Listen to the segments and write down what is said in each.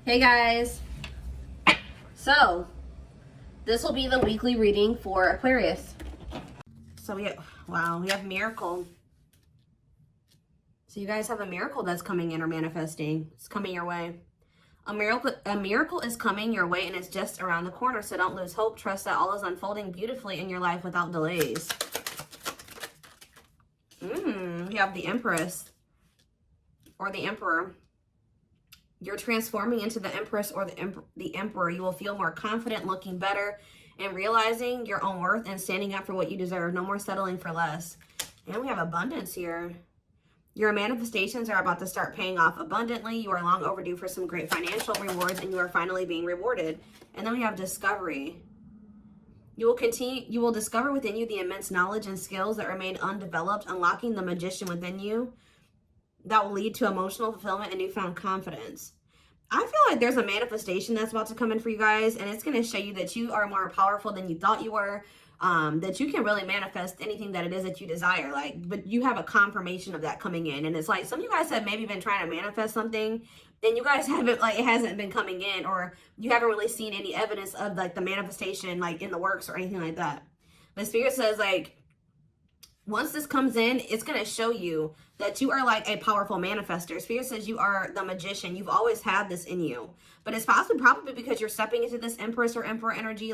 Hey guys, so this will be the weekly reading for Aquarius. So we have miracle. So you guys have a miracle that's coming in or manifesting. It's coming your way. A miracle is coming your way, and it's just around the corner. So don't lose hope. Trust that all is unfolding beautifully in your life without delays. You have the Empress or the Emperor. You're transforming into the Empress or the Emperor. You will feel more confident, looking better, and realizing your own worth and standing up for what you deserve. No more settling for less. And we have abundance here. Your manifestations are about to start paying off abundantly. You are long overdue for some great financial rewards, and you are finally being rewarded. And then we have discovery. You will discover within you the immense knowledge and skills that remain undeveloped, unlocking the magician within you that will lead to emotional fulfillment and newfound confidence. I feel like there's a manifestation that's about to come in for you guys, and it's going to show you that you are more powerful than you thought you were, that you can really manifest anything that it is that you desire. But you have a confirmation of that coming in, and it's like some of you guys have maybe been trying to manifest something, and you guys haven't, it hasn't been coming in, or you haven't really seen any evidence of the manifestation in the works or anything like that. But Spirit says once this comes in, it's going to show you that you are a powerful manifester. Spirit says you are the magician. You've always had this in you. But it's probably because you're stepping into this Empress or Emperor energy.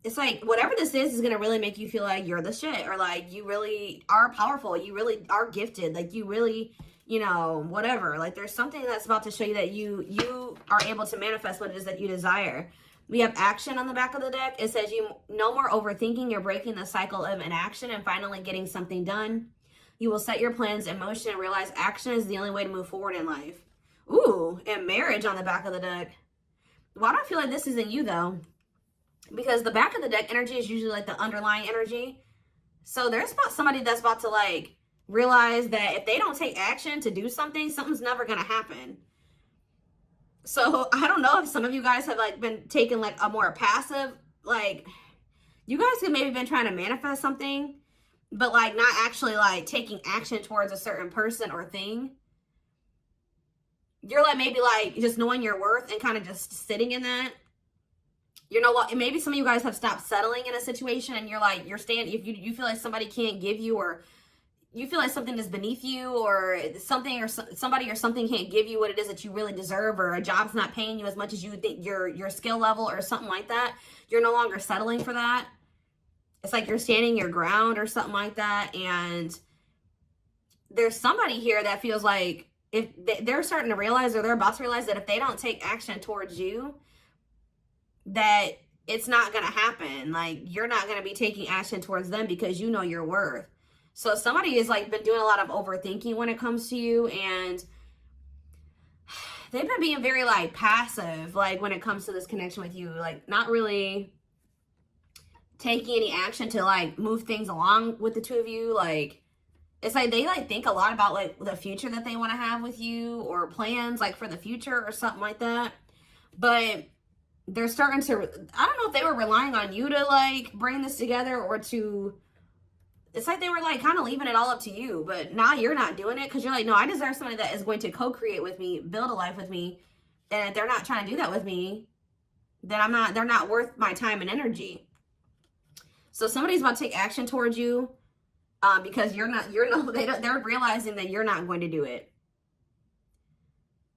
It's whatever this is going to really make you feel like you're the shit. Or you really are powerful. You really are gifted. You really, whatever. There's something that's about to show you that you are able to manifest what it is that you desire. We have action on the back of the deck. It says no more overthinking. You're breaking the cycle of inaction and finally getting something done. You will set your plans in motion and realize action is the only way to move forward in life. Ooh, and marriage on the back of the deck. Why do I feel like this isn't you though? Because the back of the deck energy is usually the underlying energy. So there's somebody that's about to realize that if they don't take action to do something, something's never going to happen. So I don't know if some of you guys have been taking a more passive, you guys have maybe been trying to manifest something, but not actually taking action towards a certain person or thing. You're maybe just knowing your worth and kind of just sitting in that. Maybe some of you guys have stopped settling in a situation, and you're staying, if you feel like somebody can't give you, or you feel like something is beneath you, or something or somebody or something can't give you what it is that you really deserve, or a job's not paying you as much as you think your skill level or something like that. You're no longer settling for that. It's you're standing your ground or something like that. And there's somebody here that feels like if they're starting to realize, or they're about to realize, that if they don't take action towards you, that it's not going to happen. You're not going to be taking action towards them because you know your worth. So somebody has been doing a lot of overthinking when it comes to you, and they've been being very passive when it comes to this connection with you, not really taking any action to move things along with the two of you. It's they think a lot about the future that they want to have with you, or plans for the future or something like that. But they're starting to, I don't know if they were relying on you to bring this together, or to, it's they were kind of leaving it all up to you. But now you're not doing it because you're no, I deserve somebody that is going to co-create with me, build a life with me. And if they're not trying to do that with me, then they're not worth my time and energy. So somebody's about to take action towards you because they're realizing that you're not going to do it.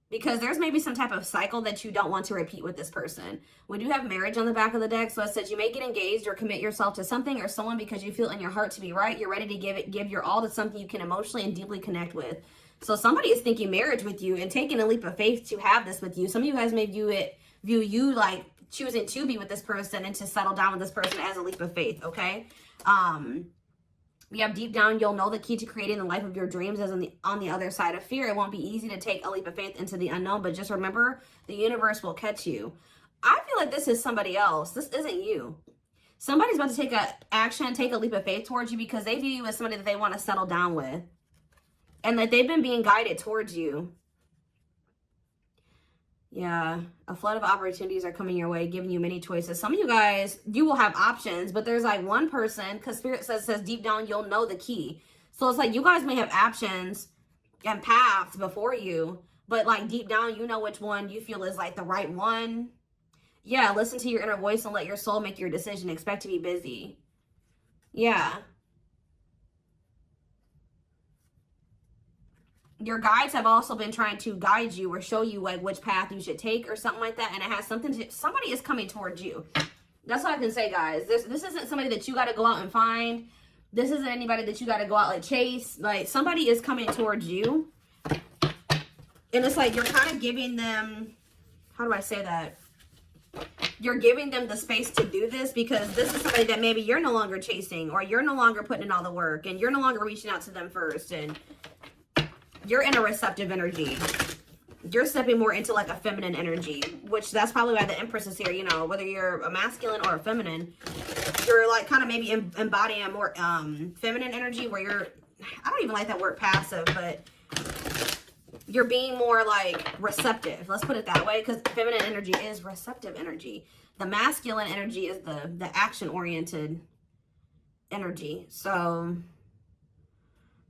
Because there's maybe some type of cycle that you don't want to repeat with this person. We do have marriage on the back of the deck. So it says you may get engaged or commit yourself to something or someone because you feel in your heart to be right. You're ready to give your all to something you can emotionally and deeply connect with. So somebody is thinking marriage with you and taking a leap of faith to have this with you. Some of you guys may view you choosing to be with this person and to settle down with this person as a leap of faith, okay? We have deep down, you'll know the key to creating the life of your dreams is on the other side of fear. It won't be easy to take a leap of faith into the unknown, but just remember, the universe will catch you. I feel like this is somebody else. This isn't you. Somebody's about to take a leap of faith towards you because they view you as somebody that they want to settle down with. And that they've been being guided towards you. Yeah, a flood of opportunities are coming your way, giving you many choices. Some of you guys, you will have options, but there's one person, because Spirit says deep down, you'll know the key. So it's you guys may have options and paths before you, but like deep down, you know which one you feel is like the right one. Yeah, listen to your inner voice and let your soul make your decision. Expect to be busy. Yeah. Your guides have also been trying to guide you or show you like which path you should take or something like that. And it has something to, somebody is coming towards you. That's all I can say, guys. This isn't somebody that you got to go out and find. This isn't anybody that you got to go out like chase. Like, somebody is coming towards you. And it's like you're kind of giving them, how do I say that? You're giving them the space to do this because this is somebody that maybe you're no longer chasing, or you're no longer putting in all the work, and you're no longer reaching out to them first, and you're in a receptive energy. You're stepping more into like a feminine energy, which that's probably why the Empress is here. You know, whether you're a masculine or a feminine, you're like kind of maybe embodying a more feminine energy where you're, I don't even like that word passive, but you're being more like receptive. Let's put it that way, because feminine energy is receptive energy. The masculine energy is the action-oriented energy. So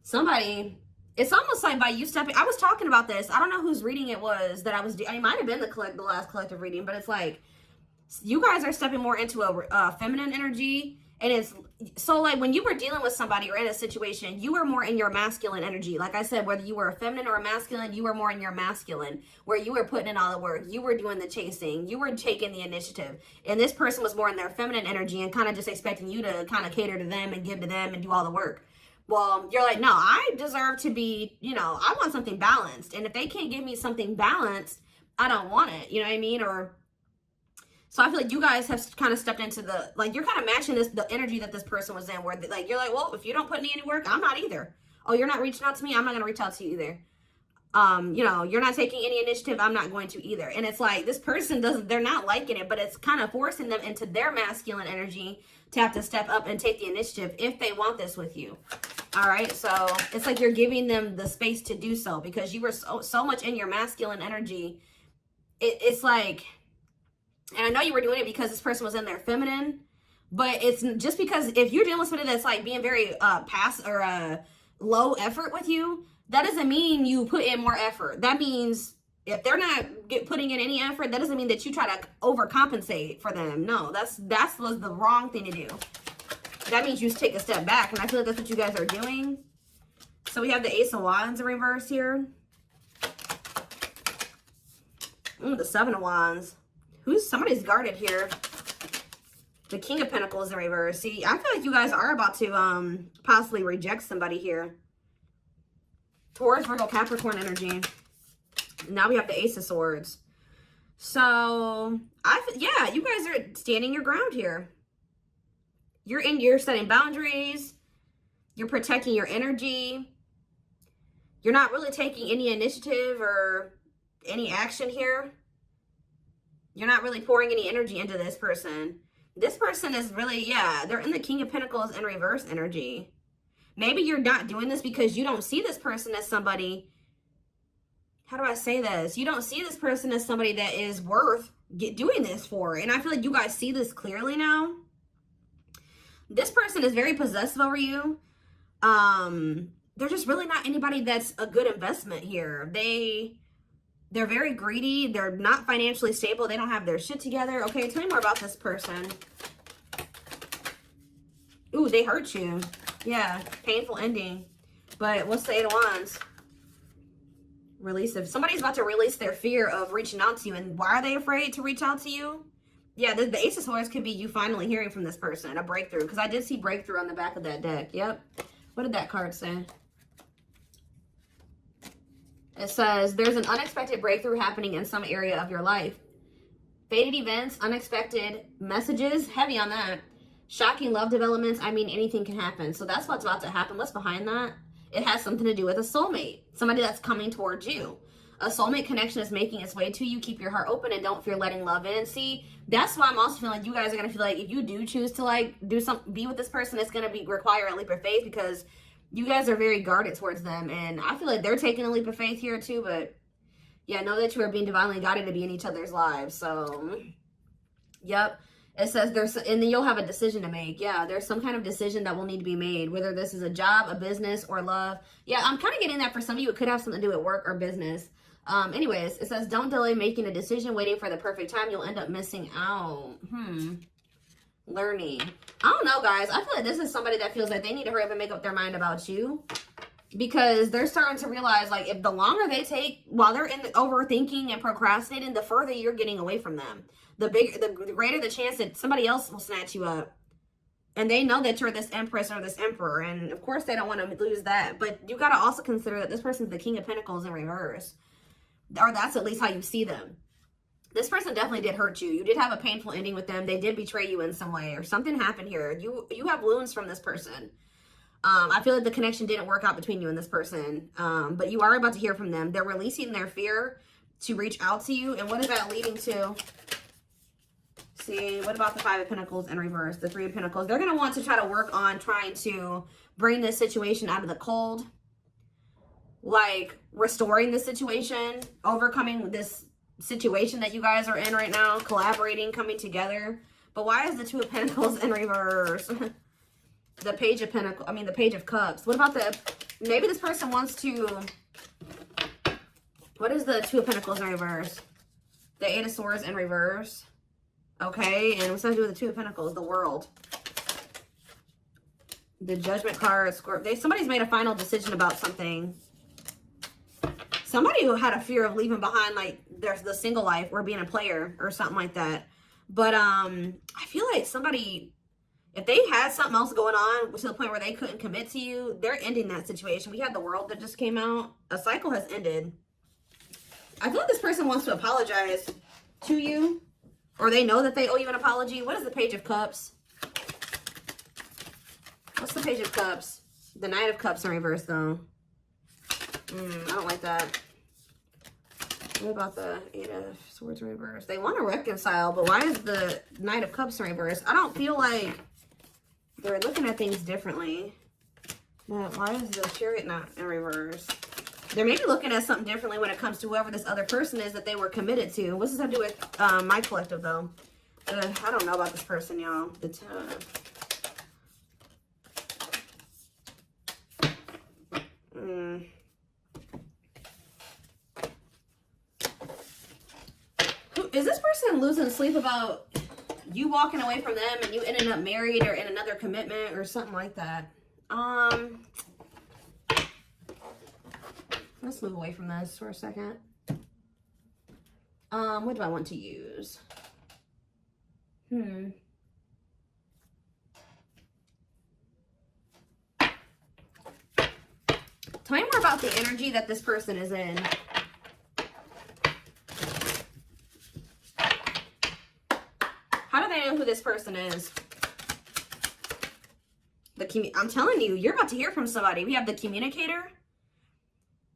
somebody, it's almost like by you stepping, I was talking about this. I don't know whose reading it was that I was doing. It might have been the last collective reading, but it's like you guys are stepping more into a feminine energy. And it's so like when you were dealing with somebody or in a situation, you were more in your masculine energy. Like I said, whether you were a feminine or a masculine, you were more in your masculine, where you were putting in all the work. You were doing the chasing. You were taking the initiative. And this person was more in their feminine energy and kind of just expecting you to kind of cater to them and give to them and do all the work. Well, you're like, no, I deserve to be, you know, I want something balanced. And if they can't give me something balanced, I don't want it. You know what I mean? Or so I feel like you guys have kind of stepped into the, like, you're kind of matching the energy that this person was in, where like, you're like, well, if you don't put in any work, I'm not either. Oh, you're not reaching out to me, I'm not going to reach out to you either. You know, you're not taking any initiative, I'm not going to either. And it's like, this person they're not liking it, but it's kind of forcing them into their masculine energy to have to step up and take the initiative if they want this with you. All right. So it's like you're giving them the space to do so because you were so much in your masculine energy. It's like, and I know you were doing it because this person was in their feminine, but it's just because if you're dealing with somebody that's like being very low effort with you, that doesn't mean you put in more effort. That means if they're not putting in any effort, that doesn't mean that you try to overcompensate for them. No, that was the wrong thing to do. That means you just take a step back, and I feel like that's what you guys are doing. So we have the Ace of Wands in reverse here. The Seven of Wands. Somebody's guarded here. The King of Pentacles in reverse. See, I feel like you guys are about to possibly reject somebody here. Taurus, Virgo, Capricorn energy. Now we have the Ace of Swords. So, yeah, you guys are standing your ground here. You're setting boundaries. You're protecting your energy. You're not really taking any initiative or any action here. You're not really pouring any energy into this person. This person is really, yeah, they're in the King of Pentacles in reverse energy. Maybe you're not doing this because you don't see this person as somebody, how do I say this? You don't see this person as somebody that is worth doing this for. And I feel like you guys see this clearly now. This person is very possessive over you. They're just really not anybody that's a good investment here. They're very greedy. They're not financially stable. They don't have their shit together. Okay, tell me more about this person. Ooh, they hurt you. Yeah, painful ending. But what's the Eight of Wands? Release of, somebody's about to release their fear of reaching out to you. And why are they afraid to reach out to you? Yeah, the Ace of Swords could be you finally hearing from this person, a breakthrough. Because I did see breakthrough on the back of that deck. Yep. What did that card say? It says, there's an unexpected breakthrough happening in some area of your life. Fated events, unexpected messages, heavy on that. Shocking love developments, I mean, anything can happen. So that's what's about to happen. What's behind that? It has something to do with a soulmate. Somebody that's coming towards you. A soulmate connection is making its way to you. Keep your heart open and don't fear letting love in. See, that's why I'm also feeling like you guys are going to feel like if you do choose to like be with this person, it's going to require a leap of faith because you guys are very guarded towards them. And I feel like they're taking a leap of faith here too. But yeah, know that you are being divinely guided to be in each other's lives. So, yep. It says and then you'll have a decision to make. Yeah, there's some kind of decision that will need to be made, whether this is a job, a business, or love. Yeah, I'm kind of getting that for some of you. It could have something to do with work or business. Anyways, it says, don't delay making a decision, waiting for the perfect time. You'll end up missing out. Learning. I don't know, guys. I feel like this is somebody that feels like they need to hurry up and make up their mind about you. Because they're starting to realize, like, if the longer they take while they're in the overthinking and procrastinating, the further you're getting away from them. The greater the chance that somebody else will snatch you up. And they know that you're this empress or this emperor. And, of course, they don't want to lose that. But you got to also consider that this person's the King of Pentacles in reverse. Or that's at least how you see them. This person definitely did hurt you. You did have a painful ending with them. They did betray you in some way. Or something happened here. You have wounds from this person. I feel like the connection didn't work out between you and this person. But you are about to hear from them. They're releasing their fear to reach out to you. And what is that leading to? See, what about the Five of Pentacles in reverse? The Three of Pentacles. They're going to want to try to work on trying to bring this situation out of the cold. Like, restoring the situation. Overcoming this situation that you guys are in right now. Collaborating, coming together. But why is the Two of Pentacles in reverse? The Page of Pentacles. I mean, the Page of Cups. What about the... Maybe this person wants to... What is the Two of Pentacles in reverse? The Eight of Swords in reverse. Okay, and what's that to do with the Two of Pentacles? The World. The Judgment card. Somebody's made a final decision about something. Somebody who had a fear of leaving behind, like, the single life or being a player or something like that. But I feel like somebody, if they had something else going on to the point where they couldn't commit to you, they're ending that situation. We had the World that just came out. A cycle has ended. I feel like this person wants to apologize to you. Or they know that they owe you an apology. What is the Page of Cups? What's the Page of Cups? The Knight of Cups in reverse, though. I don't like that. What about the Eight of Swords in reverse? They want to reconcile, but why is the Knight of Cups in reverse? I don't feel like they're looking at things differently. But why is the Chariot not in reverse? They're maybe looking at something differently when it comes to whoever this other person is that they were committed to. What's this have to do with my collective, though? I don't know about this person, y'all. Is this person losing sleep about you walking away from them and you ending up married or in another commitment or something like that? Let's move away from this for a second. What do I want to use? Tell me more about the energy that this person is in. How do they know who this person is? I'm telling you, you're about to hear from somebody. We have the Communicator.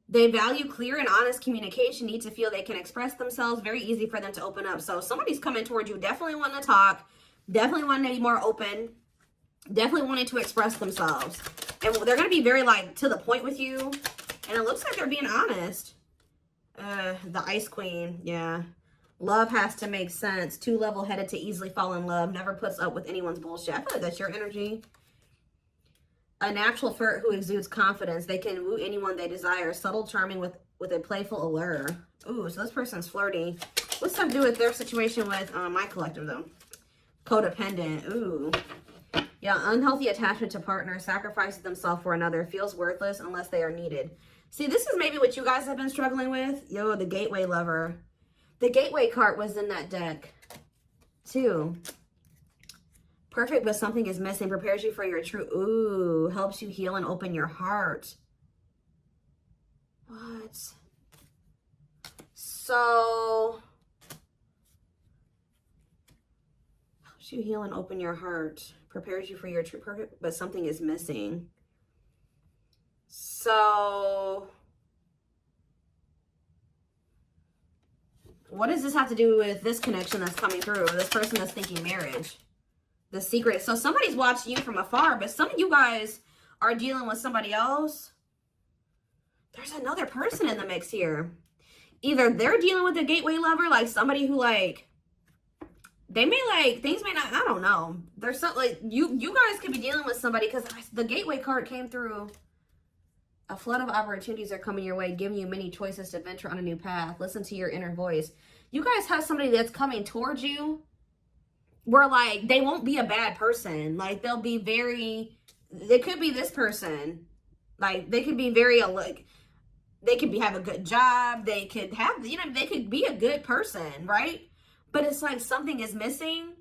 They value clear and honest communication, need to feel they can express themselves. Very easy for them to open up. So somebody's coming towards you, definitely wanting to talk, definitely wanting to be more open, definitely wanting to express themselves. And they're going to be very, like, to the point with you. And it looks like they're being honest. The Ice Queen, yeah. Love has to make sense. Too level-headed to easily fall in love. Never puts up with anyone's bullshit. I feel like that's your energy. A natural flirt who exudes confidence. They can woo anyone they desire. Subtle, charming with a playful allure. Ooh, so this person's flirty. What's that to do with their situation with my collective, though? Codependent. Ooh. Yeah, unhealthy attachment to partner. Sacrifices themselves for another. Feels worthless unless they are needed. See, this is maybe what you guys have been struggling with. Yo, the Gateway Lover. The Gateway card was in that deck, too. Perfect, but something is missing. Prepares you for your true... Ooh, helps you heal and open your heart. What? So... helps you heal and open your heart. Prepares you for your true... Perfect, but something is missing. So... what does this have to do with this connection that's coming through? This person that's thinking marriage? The secret. So somebody's watching you from afar, but some of you guys are dealing with somebody else. There's another person in the mix here. Either they're dealing with a Gateway Lover, like somebody who, like, they may, like, things may not, I don't know. There's something, like, you guys could be dealing with somebody, because the Gateway card came through A flood of opportunities are coming your way, giving you many choices to venture on a new path. Listen to your inner voice. You guys have somebody that's coming towards you where, like, they won't be a bad person. Like, they'll be very, they could be this person. Like, they could be very, like, they could have a good job. They could have, you know, they could be a good person, right? But it's like something is missing.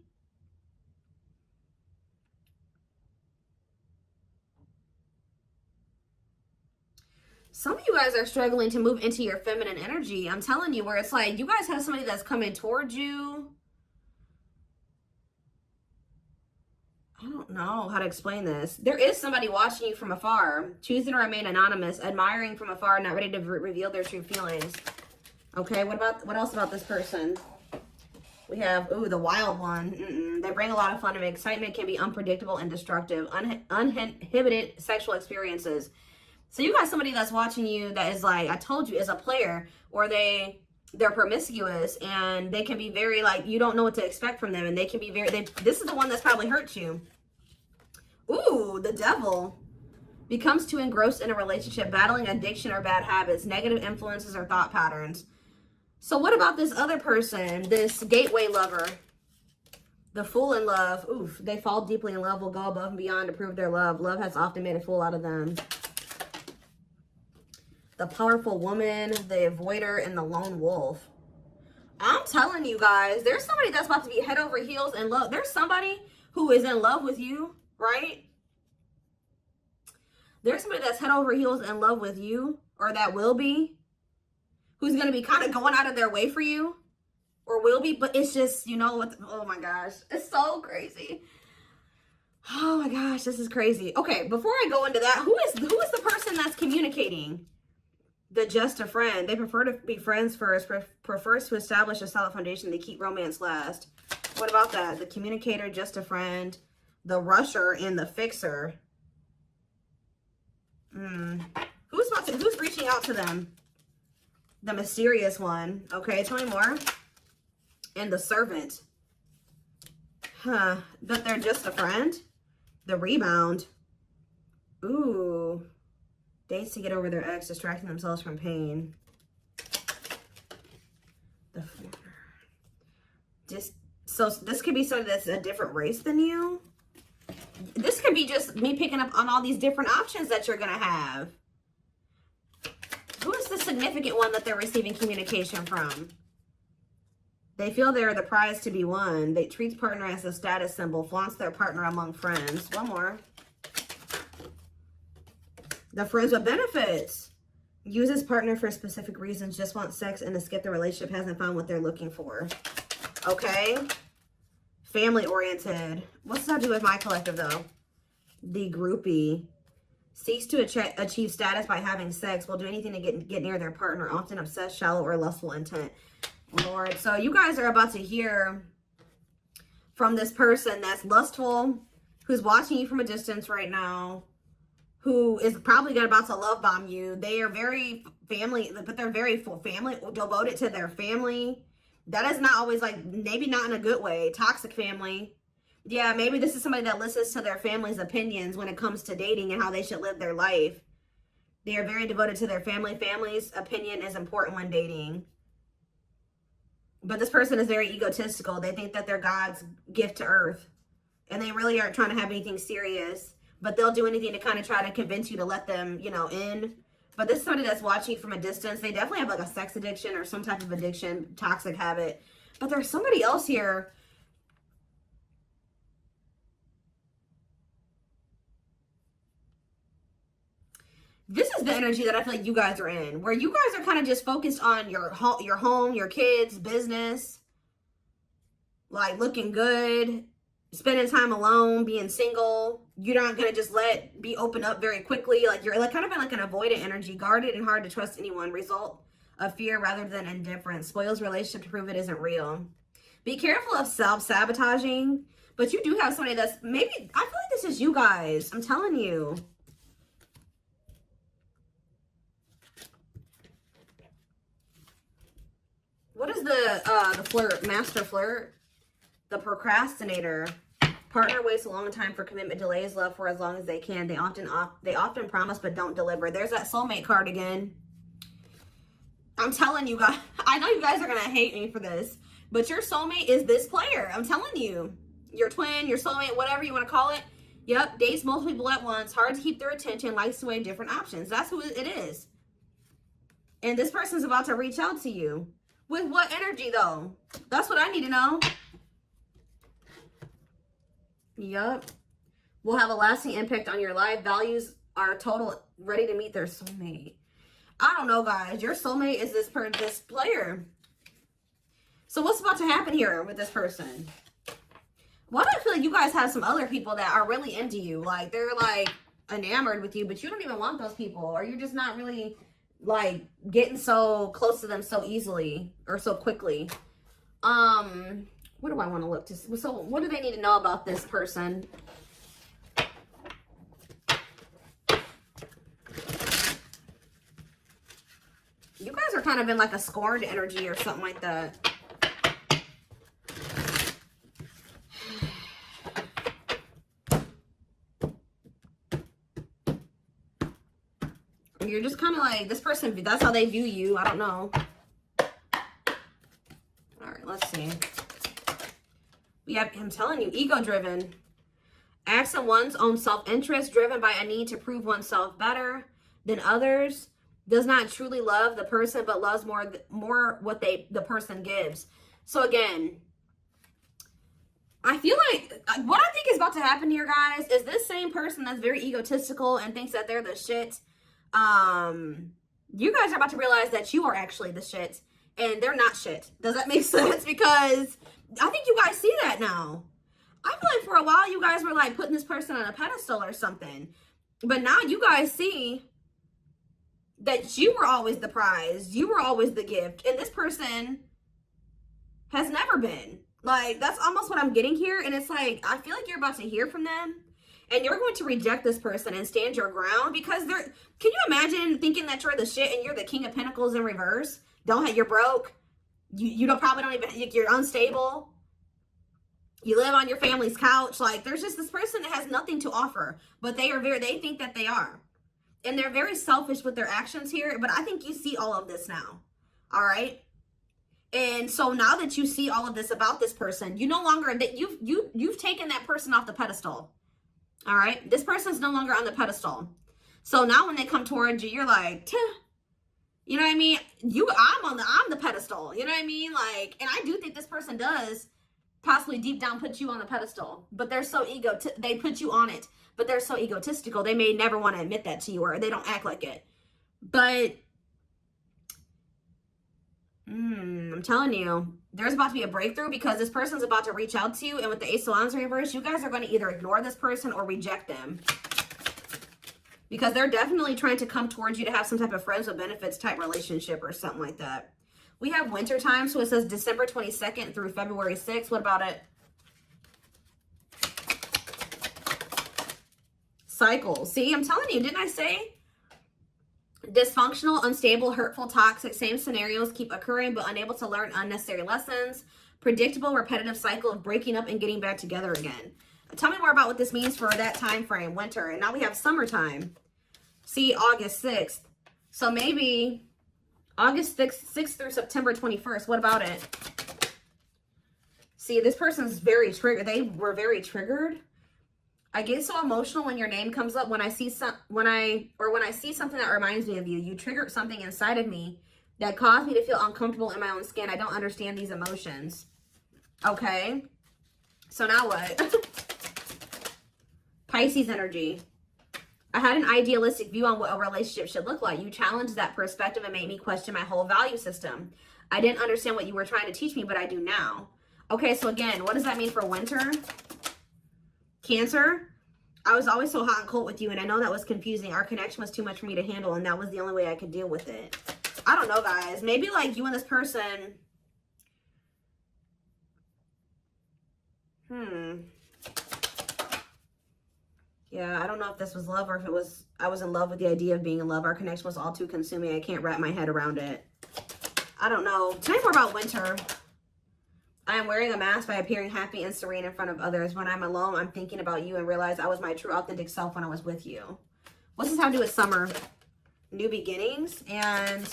Some of you guys are struggling to move into your feminine energy. I'm telling you, where it's like you guys have somebody that's coming towards you. I don't know how to explain this. There is somebody watching you from afar, choosing to remain anonymous, admiring from afar, not ready to reveal their true feelings. Okay, what else about this person? We have, ooh, the wild one. They bring a lot of fun and excitement, can be unpredictable and destructive. Uninhibited sexual experiences. So you got somebody that's watching you that is like, I told you, is a player, or they're promiscuous, and they can be very, like, you don't know what to expect from them, and they can be very, this is the one that's probably hurt you. Ooh, the devil. Becomes too engrossed in a relationship, battling addiction or bad habits, negative influences or thought patterns. So what about this other person, this gateway lover? The fool in love. Oof, they fall deeply in love, will go above and beyond to prove their love. Love has often made a fool out of them. The powerful woman, the avoider, and the lone wolf. I'm telling you guys, there's somebody that's about to be head over heels in love. There's somebody who is in love with you, right? There's somebody that's head over heels in love with you, or that will be, who's going to be kind of going out of their way for you, or will be, but it's just, you know what, oh my gosh, it's so crazy. Oh my gosh, this is crazy. Okay, before I go into that, who is the person that's communicating? The just a friend. They prefer to be friends first, prefers to establish a solid foundation. They keep romance last. What about that? The communicator, just a friend, the rusher, and the fixer. Who's reaching out to them? The mysterious one. Okay, tell me more. And the servant. Huh. But they're just a friend? The rebound. Ooh. Dates to get over their ex, distracting themselves from pain. So this could be somebody that's a different race than you. This could be just me picking up on all these different options that you're going to have. Who is the significant one that they're receiving communication from? They feel they're the prize to be won. They treat partner as a status symbol, flaunts their partner among friends. One more. The friends with benefits. Uses partner for specific reasons, just wants sex and to skip the relationship, hasn't found what they're looking for. Okay. Family oriented. What's that do with my collective though? The groupie. Seeks to achieve status by having sex. Will do anything to get near their partner. Often obsessed, shallow, or lustful intent. Lord. So you guys are about to hear from this person that's lustful, who's watching you from a distance right now, who is probably about to love bomb you. They are very family, but they're very family, devoted to their family. That is not always, like, maybe not in a good way. Toxic family. Yeah, maybe this is somebody that listens to their family's opinions when it comes to dating and how they should live their life. They are very devoted to their family. Family's opinion is important when dating. But this person is very egotistical. They think that they're God's gift to earth. And they really aren't trying to have anything serious. But they'll do anything to kind of try to convince you to let them, you know, in. But this is somebody that's watching you from a distance. They definitely have like a sex addiction or some type of addiction, toxic habit. But there's somebody else here. This is the energy that I feel like you guys are in, where you guys are kind of just focused on your home, your kids, business, like looking good, spending time alone, being single. You're not going to just be open up very quickly. Like you're like kind of in like an avoidant energy, guarded and hard to trust anyone. Result of fear rather than indifference. Spoils relationship to prove it isn't real. Be careful of self-sabotaging, but you do have somebody that's maybe, I feel like this is you guys. I'm telling you. What is the flirt, master flirt? The procrastinator. Partner waits a long time for commitment, delays love for as long as they can. They often promise but don't deliver. There's that soulmate card again. I'm telling you guys, I know you guys are going to hate me for this, but your soulmate is this player. I'm telling you. Your twin, your soulmate, whatever you want to call it. Yep, dates multiple people at once, hard to keep their attention, likes to weigh different options. That's who it is. And this person's about to reach out to you. With what energy, though? That's what I need to know. Yep. Will have a lasting impact on your life. Values are total, ready to meet their soulmate. I don't know, guys. Your soulmate is this player. So what's about to happen here with this person? Why do I feel like you guys have some other people that are really into you? Like, they're, like, enamored with you, but you don't even want those people. Or you're just not really, like, getting so close to them so easily or so quickly. What do I want to look to? So, what do they need to know about this person? You guys are kind of in, like, a scorned energy or something like that. You're just kind of like, this person, that's how they view you. I don't know. All right, let's see. We have, I'm telling you, ego-driven. Acts on one's own self-interest, driven by a need to prove oneself better than others. Does not truly love the person, but loves more what the person gives. So again, I feel like what I think is about to happen here, guys, is this same person that's very egotistical and thinks that they're the shit. You guys are about to realize that you are actually the shit and they're not shit. Does that make sense? Because I think you guys see that now. I feel like for a while you guys were like putting this person on a pedestal or something, but now you guys see that you were always the prize. You were always the gift, and this person has never been. Like, that's almost what I'm getting here. And it's like, I feel like you're about to hear from them. And you're going to reject this person and stand your ground because they're, can you imagine thinking that you're the shit and you're the King of Pentacles in reverse? You're broke. You probably don't even, you're unstable. You live on your family's couch. Like, there's just this person that has nothing to offer, but they think that they are. And they're very selfish with their actions here, but I think you see all of this now. All right. And so now that you see all of this about this person, you no longer, that you've taken that person off the pedestal. All right. This person's no longer on the pedestal. So now when they come towards you, you're like, Tuh. You know what I mean? I'm the pedestal. You know what I mean? Like, and I do think this person does possibly deep down put you on the pedestal, but they're so they put you on it, but they're so egotistical. They may never want to admit that to you, or they don't act like it. But I'm telling you, there's about to be a breakthrough because this person's about to reach out to you. And with the Ace of Wands in reverse, you guys are going to either ignore this person or reject them. Because they're definitely trying to come towards you to have some type of friends with benefits type relationship or something like that. We have winter time, so it says December 22nd through February 6th. What about it? Cycles. See, I'm telling you, didn't I say? Dysfunctional, unstable, hurtful, toxic, same scenarios keep occurring but unable to learn unnecessary lessons. Predictable, repetitive cycle of breaking up and getting back together again. Tell me more about what this means for that time frame, winter. And now we have summertime. See, August 6th. So maybe August 6th through September 21st. What about it? See, this person's very triggered. They were very triggered. I get so emotional when your name comes up. When I see something that reminds me of you. You triggered something inside of me that caused me to feel uncomfortable in my own skin. I don't understand these emotions. Okay. So now what? Pisces energy. I had an idealistic view on what a relationship should look like. You challenged that perspective and made me question my whole value system. I didn't understand what you were trying to teach me, but I do now. Okay, so again, what does that mean for winter? Cancer. I was always so hot and cold with you, and I know that was confusing. Our connection was too much for me to handle, and that was the only way I could deal with it. I don't know, guys. Maybe like you and this person. Yeah, I don't know if this was love or if it was, I was in love with the idea of being in love. Our connection was all too consuming. I can't wrap my head around it. I don't know. Tell me more about winter. I am wearing a mask by appearing happy and serene in front of others. When I'm alone, I'm thinking about you and realize I was my true authentic self when I was with you. What's this have to do with summer? New beginnings and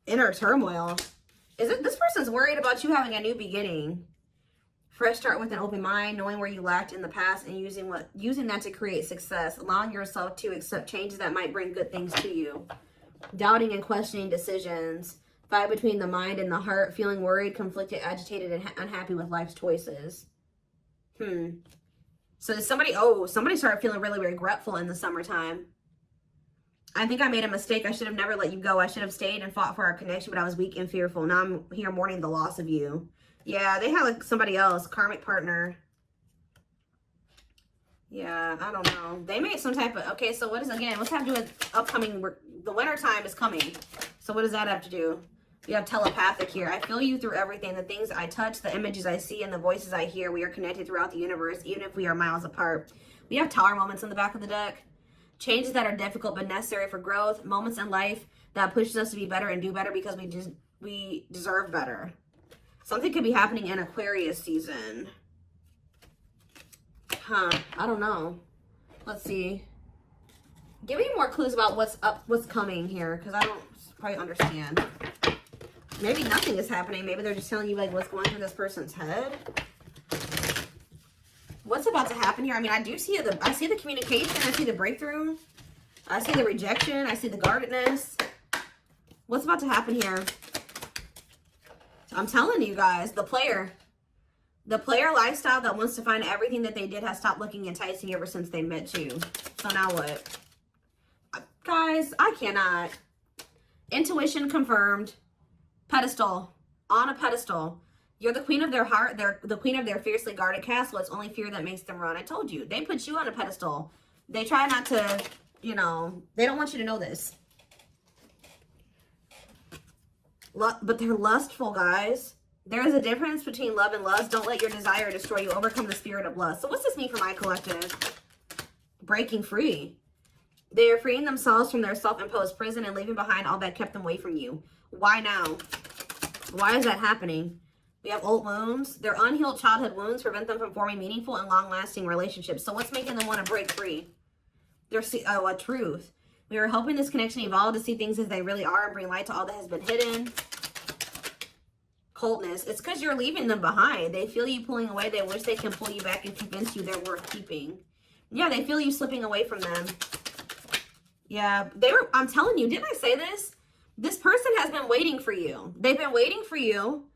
inner turmoil. Is it this person's worried about you having a new beginning? Fresh start with an open mind, knowing where you lacked in the past and using that to create success. Allowing yourself to accept changes that might bring good things to you. Doubting and questioning decisions. Fight between the mind and the heart, feeling worried, conflicted, agitated, and unhappy with life's choices. So somebody started feeling really regretful in the summertime. I think I made a mistake. I should have never let you go. I should have stayed and fought for our connection, but I was weak and fearful. Now I'm here mourning the loss of you. Yeah, they had like somebody else, karmic partner. Yeah, I don't know. They made some type of, okay, so what is, again, what's have to do with upcoming, the winter time is coming. So what does that have to do? You have telepathic here. I feel you through everything. The things I touch, the images I see, and the voices I hear. We are connected throughout the universe, even if we are miles apart. We have tower moments in the back of the deck. Changes that are difficult but necessary for growth. Moments in life that pushes us to be better and do better because we deserve better. Something could be happening in Aquarius season. I don't know. Let's see. Give me more clues about what's coming here, because I don't quite understand. Maybe nothing is happening. Maybe they're just telling you like what's going through this person's head. What's about to happen here? I mean, I see the communication. I see the breakthrough. I see the rejection. I see the guardedness. What's about to happen here? I'm telling you guys, the player lifestyle that wants to find everything that they did has stopped looking enticing ever since they met you. So now what? Guys, I cannot. Intuition confirmed. Pedestal. On a pedestal. You're the queen of their heart. They're the queen of their fiercely guarded castle. It's only fear that makes them run. I told you. They put you on a pedestal. They try not to, you know, they don't want you to know this. But they're lustful, guys. There is a difference between love and lust. Don't let your desire destroy you. Overcome the spirit of lust. So what's this mean for my collective? Breaking free. They are freeing themselves from their self-imposed prison and leaving behind all that kept them away from you. Why now? Why is that happening? We have old wounds. Their unhealed childhood wounds prevent them from forming meaningful and long-lasting relationships. So what's making them want to break free? A truth. We are helping this connection evolve to see things as they really are and bring light to all that has been hidden. Coldness. It's because you're leaving them behind. They feel you pulling away. They wish they can pull you back and convince you they're worth keeping. Yeah, they feel you slipping away from them. Yeah, I'm telling you, didn't I say this? This person has been waiting for you. They've been waiting for you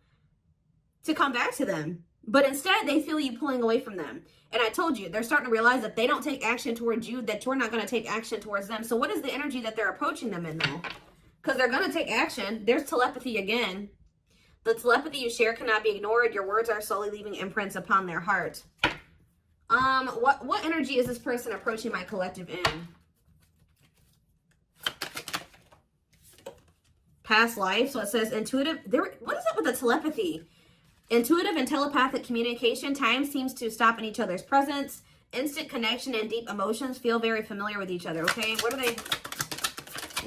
to come back to them. But instead, they feel you pulling away from them. And I told you, they're starting to realize that they don't take action towards you, that you're not going to take action towards them. So what is the energy that they're approaching them in, though? Because they're going to take action. There's telepathy again. The telepathy you share cannot be ignored. Your words are slowly leaving imprints upon their heart. What energy is this person approaching my collective in? Past life. So it says intuitive. What is up with the telepathy? Intuitive and telepathic communication. Time seems to stop in each other's presence. Instant connection and deep emotions. Feel very familiar with each other. Okay. What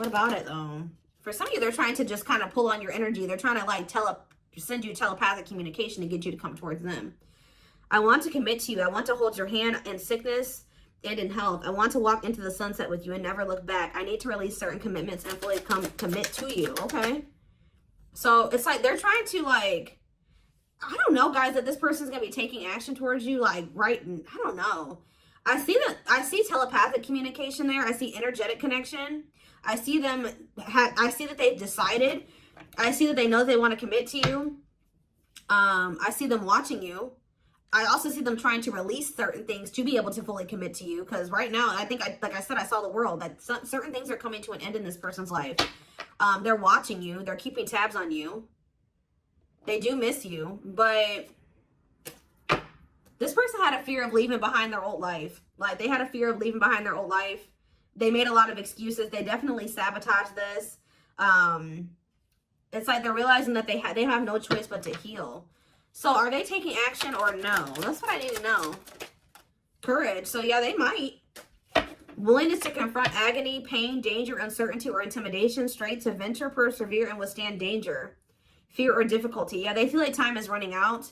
about it though? For some of you, they're trying to just kind of pull on your energy. They're trying to like send you telepathic communication to get you to come towards them. I want to commit to you. I want to hold your hand in sickness and in health. I want to walk into the sunset with you and never look back. I need to release certain commitments and fully commit to you. Okay. So it's like they're trying to like, I don't know, guys, that this person's going to be taking action towards you. Like, right. I don't know. I see telepathic communication there. I see energetic connection. I see them. I see that they've decided. I see that they know they want to commit to you. I see them watching you. I also see them trying to release certain things to be able to fully commit to you. Because right now, I think, like I said, I saw the world. That certain things are coming to an end in this person's life. They're watching you. They're keeping tabs on you. They do miss you. But this person had a fear of leaving behind their old life. Like, they had a fear of leaving behind their old life. They made a lot of excuses. They definitely sabotaged this. It's like they're realizing that they have no choice but to heal. So are they taking action or no? That's what I need to know. Courage. So yeah, they might. Willingness to confront agony, pain, danger, uncertainty, or intimidation. Strength to venture, persevere, and withstand danger. fear or difficulty. Yeah, they feel like time is running out.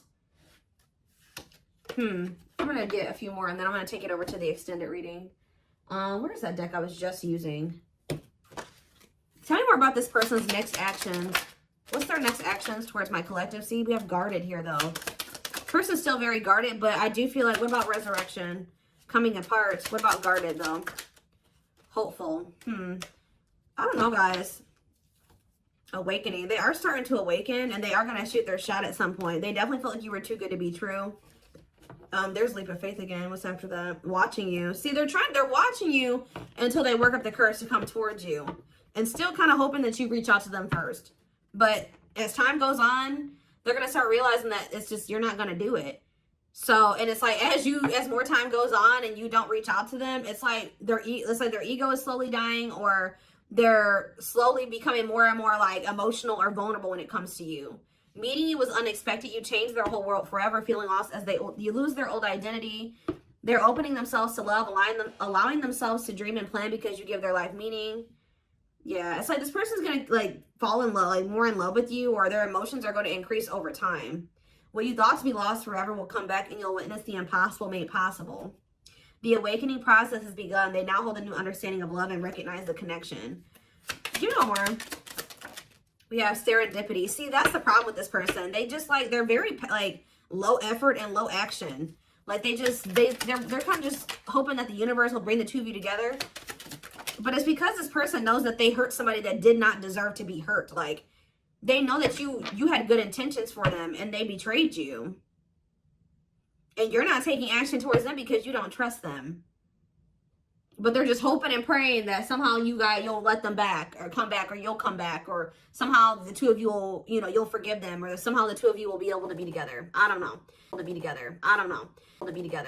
I'm going to get a few more, and then I'm going to take it over to the extended reading. Where's that deck I was just using? Tell me more about this person's next actions. What's their next actions towards my collective? See, we have guarded here, though. Person's still very guarded, but I do feel like, what about resurrection? Coming apart. What about guarded, though? Hopeful. I don't know, guys. Awakening. They are starting to awaken, and they are going to shoot their shot at some point. They definitely felt like you were too good to be true. There's leap of faith again. What's after that? Watching you. See, they're watching you until they work up the courage to come towards you. And still kind of hoping that you reach out to them first. But as time goes on, they're going to start realizing that it's just, you're not going to do it. So, and it's like, as more time goes on and you don't reach out to them, it's like their ego is slowly dying, or they're slowly becoming more and more like emotional or vulnerable when it comes to you. Meeting you was unexpected. You changed their whole world forever, feeling lost as you lose their old identity. They're opening themselves to love, allowing themselves to dream and plan because you give their life meaning. Yeah, it's like this person's going to like fall in love, like more in love with you, or their emotions are going to increase over time. What you thought to be lost forever will come back, and you'll witness the impossible made possible. The awakening process has begun. They now hold a new understanding of love and recognize the connection. You know more. We have serendipity. See, that's the problem with this person. They just like, they're very like low effort and low action. Like they're kind of just hoping that the universe will bring the two of you together. But it's because this person knows that they hurt somebody that did not deserve to be hurt. Like, they know that you had good intentions for them, and they betrayed you. And you're not taking action towards them because you don't trust them. But they're just hoping and praying that somehow you'll let them back, or come back, or you'll come back, or somehow the two of you will, you'll forgive them, or somehow the two of you will be able to be together. I don't know. To be together. I don't know. To be together.